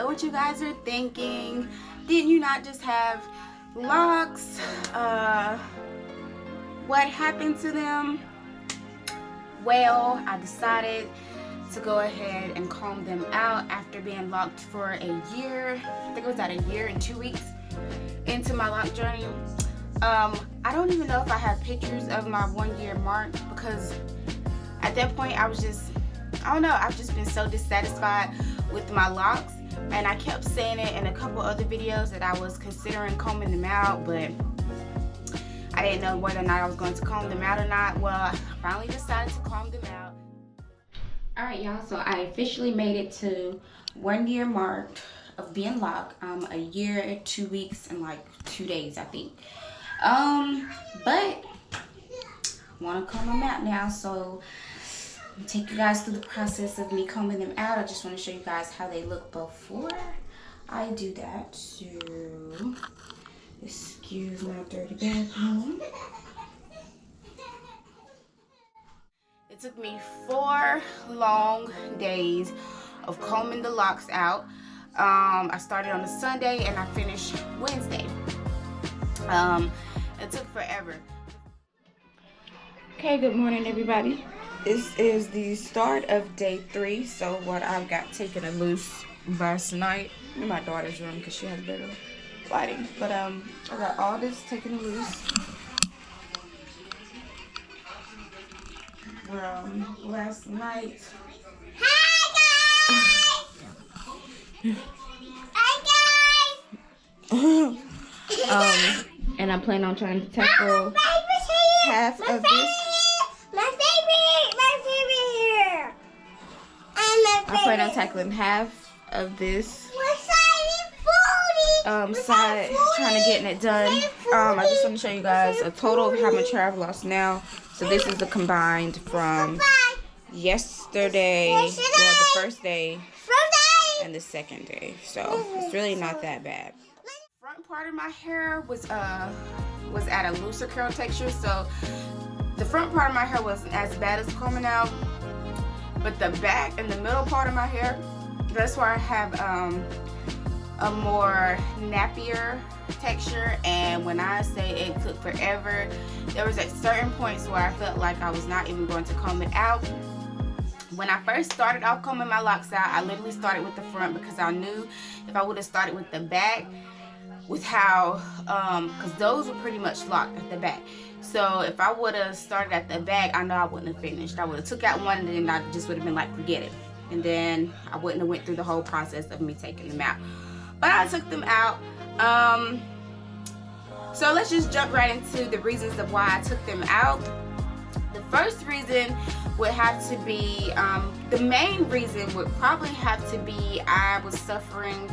know what you guys are thinking. Didn't you not just have locks? What happened to them? Well, I decided to go ahead and comb them out after being locked for a year. I think it was at a year and 2 weeks into my lock journey. I don't even know if I have pictures of my 1 year mark, because at that point I was just, I don't know, I've just been so dissatisfied with my locks, and I kept saying it in a couple other videos that I was considering combing them out, but I didn't know whether or not I was going to comb them out or not. Well, I finally decided to comb them out. Alright y'all, so I officially made it to 1 year mark of being locked. A year, 2 weeks, and like 2 days, I think. But I want to comb them out now, so I'll take you guys through the process of me combing them out. I just want to show you guys how they look before I do that. So, excuse my dirty bathroom. It took me 4 long days of combing the locks out. I started on a Sunday and I finished Wednesday. It took forever. Okay, good morning everybody. This is the start of day 3. So what I've got taken loose last night in my daughter's room because she has better lighting. But I got all this taken loose last night. Hi guys! Hi guys! And I'm planning on trying to tackle half of this. I plan on tackling half of this side, trying to getting it done. I just want to show you guys a total of how much hair I've lost now. So this is the combined from yesterday, well, the first day and the second day. So it's really not that bad. Front part of my hair was at a looser curl texture, so the front part of my hair wasn't as bad as combing out, but the back and the middle part of my hair, that's where I have a more nappier texture. And when I say it took forever, there was at certain points where I felt like I was not even going to comb it out. When I first started off combing my locks out, I literally started with the front because I knew if I would have started with the back, with how because those were pretty much locked at the back, so if I would have started at the back, I know I wouldn't have finished. I would have took out one and then I just would have been like, forget it, and then I wouldn't have went through the whole process of me taking them out. But I took them out. So let's just jump right into the reasons of why I took them out. The first reason would have to be, the main reason would probably have to be I was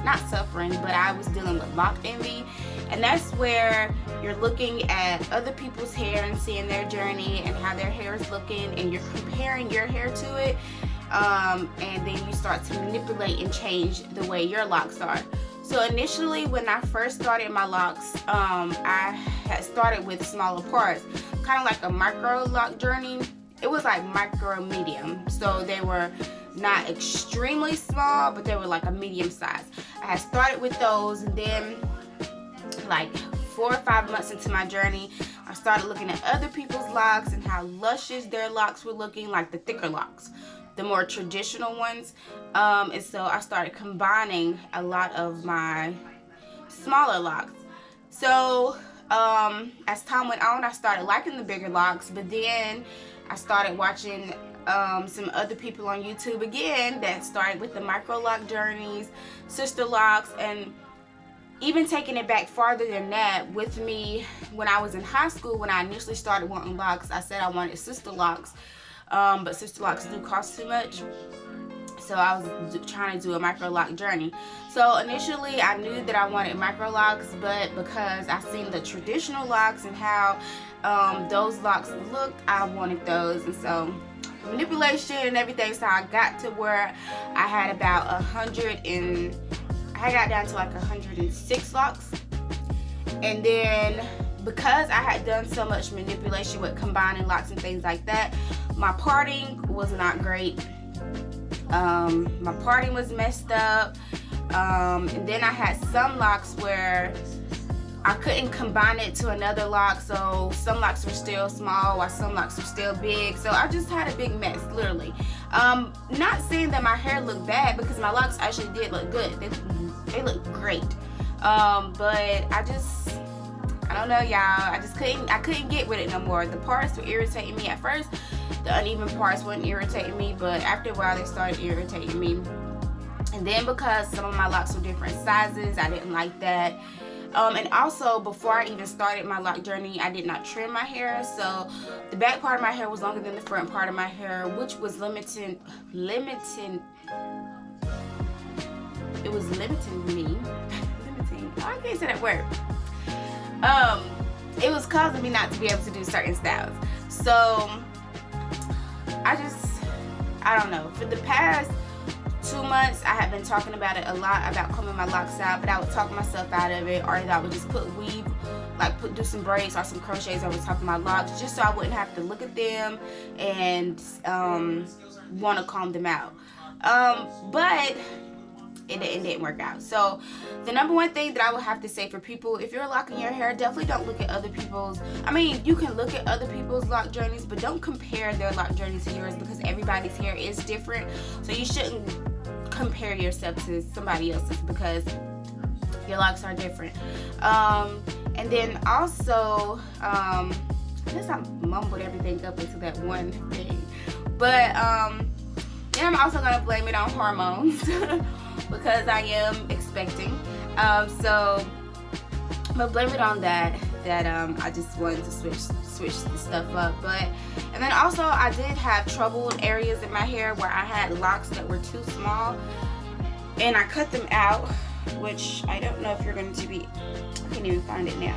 not suffering, but I was dealing with lock envy. And that's where you're looking at other people's hair and seeing their journey and how their hair is looking, and you're comparing your hair to it. And then you start to manipulate and change the way your locks are. So initially when I first started my locks, I had started with smaller parts, kind of like a micro lock journey. It was like micro medium, so they were not extremely small, but they were like a medium size. I had started with those, and then like 4 or 5 months into my journey, I started looking at other people's locks and how luscious their locks were looking, like the thicker locks, the more traditional ones. And so I started combining a lot of my smaller locks. So as time went on, I started liking the bigger locks, but then I started watching some other people on YouTube again that started with the micro lock journeys, sister locks, and even taking it back farther than that with me when I was in high school. When I initially started wanting locks, I said I wanted sister locks, but sister locks do cost too much. So I was trying to do a micro lock journey. So initially I knew that I wanted micro locks, but because I seen the traditional locks and how those locks looked, I wanted those. And so manipulation and everything, so I got to where I had about I got down to like 106 locks. And then because I had done so much manipulation with combining locks and things like that, my parting was not great. My parting was messed up. And then I had some locks where I couldn't combine it to another lock, so some locks were still small while some locks were still big. So I just had a big mess, literally. Not saying that my hair looked bad, because my locks actually did look good. They looked great. But I don't know, y'all. I couldn't get with it no more. The parts were irritating me at first. The uneven parts weren't irritating me, but after a while they started irritating me. And then because some of my locks were different sizes, I didn't like that. And also, before I even started my lock journey, I did not trim my hair. So the back part of my hair was longer than the front part of my hair, which was limiting. It was limiting me. Limiting. Oh, I can't say that word. It was causing me not to be able to do certain styles. So I don't know. For the past 2 months, I have been talking about it a lot, about combing my locks out, but I would talk myself out of it, or I would just put weave, do some braids or some crochets over top of my locks, just so I wouldn't have to look at them and want to comb them out. But it didn't work out. So the number one thing that I would have to say for people, if you're locking your hair, definitely don't look at other people's. I mean, you can look at other people's lock journeys, but don't compare their lock journey to yours, because everybody's hair is different. So you shouldn't compare yourself to somebody else's, because your locks are different. And then also, I guess I mumbled everything up into that one thing, but then I'm also gonna blame it on hormones because I am expecting. So I'm gonna blame it on that. I just wanted to switch the stuff up. And then also, I did have troubled areas in my hair where I had locks that were too small, and I cut them out, which I don't know if you're going to be. I can't even find it now.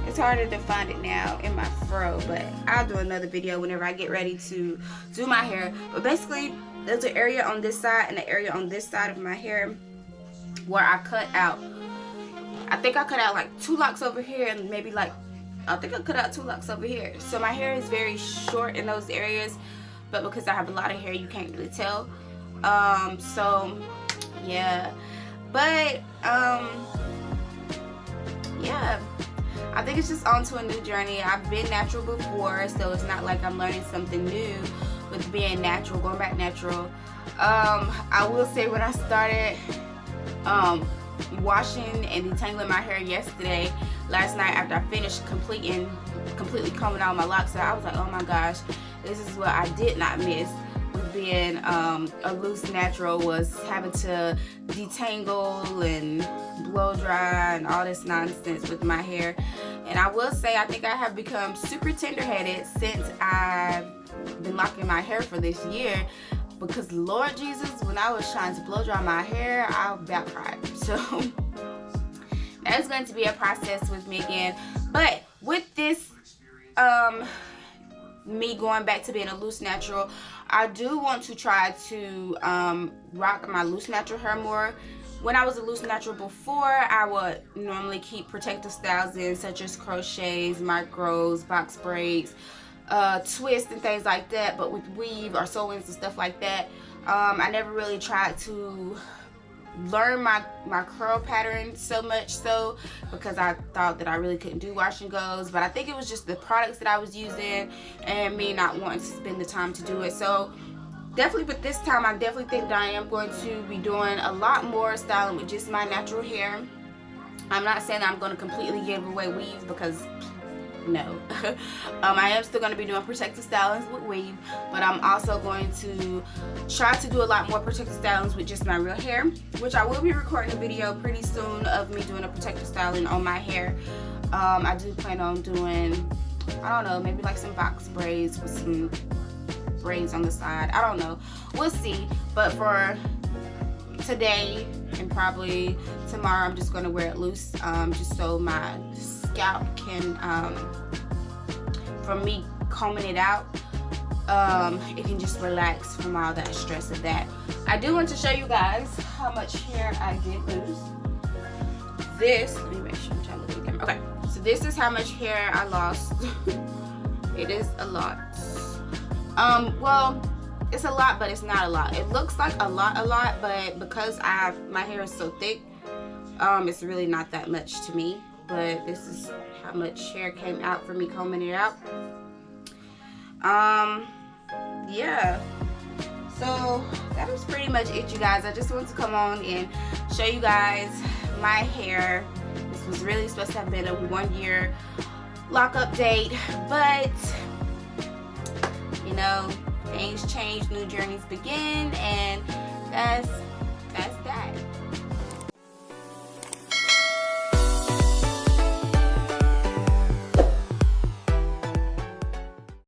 It's harder to find it now in my fro, but I'll do another video whenever I get ready to do my hair. But basically, there's an area on this side and an area on this side of my hair where I cut out. I think I cut out like 2 locks over here, and maybe I think I cut out 2 locks over here. So my hair is very short in those areas, but because I have a lot of hair, you can't really tell. So yeah, but yeah, I think it's just on to a new journey. I've been natural before, so it's not like I'm learning something new with being natural, going back natural. I will say, when I started washing and detangling my hair last night after I finished completely combing all my locks out, I was like, oh my gosh, this is what I did not miss with being a loose natural, was having to detangle and blow dry and all this nonsense with my hair. And I will say, I think I have become super tender-headed since I've been locking my hair for this year, because Lord Jesus, when I was trying to blow dry my hair, I about cried. So that's going to be a process with me again. But with this me going back to being a loose natural, I do want to try to rock my loose natural hair more. When I was a loose natural before, I would normally keep protective styles in, such as crochets, micros, box braids, twists and things like that. But with weave or sew-ins and stuff like that, I never really tried to learn my curl pattern so much, so because I thought that I really couldn't do wash and goes. But I think it was just the products that I was using and me not wanting to spend the time to do it. So definitely with this time, I definitely think that I am going to be doing a lot more styling with just my natural hair. I'm not saying that I'm going to completely give away weaves, because no. I am still going to be doing protective stylings with weave, but I'm also going to try to do a lot more protective stylings with just my real hair, which I will be recording a video pretty soon of me doing a protective styling on my hair. I do plan on doing, I don't know, maybe like some box braids with some braids on the side. I don't know, we'll see. But for today and probably tomorrow, I'm just going to wear it loose, just so my scalp can, from me combing it out, it can just relax from all that stress of that. I do want to show you guys how much hair I did lose. This, let me make sure I'm trying to look at the camera. Okay, so this is how much hair I lost. It is a lot. Well, it's a lot, but it's not a lot. It looks like a lot, but because my hair is so thick, it's really not that much to me. But this is how much hair came out for me combing it out. Yeah. So that was pretty much it, you guys. I just wanted to come on and show you guys my hair. This was really supposed to have been a 1-year lock update, but you know, things change, new journeys begin, and that's that.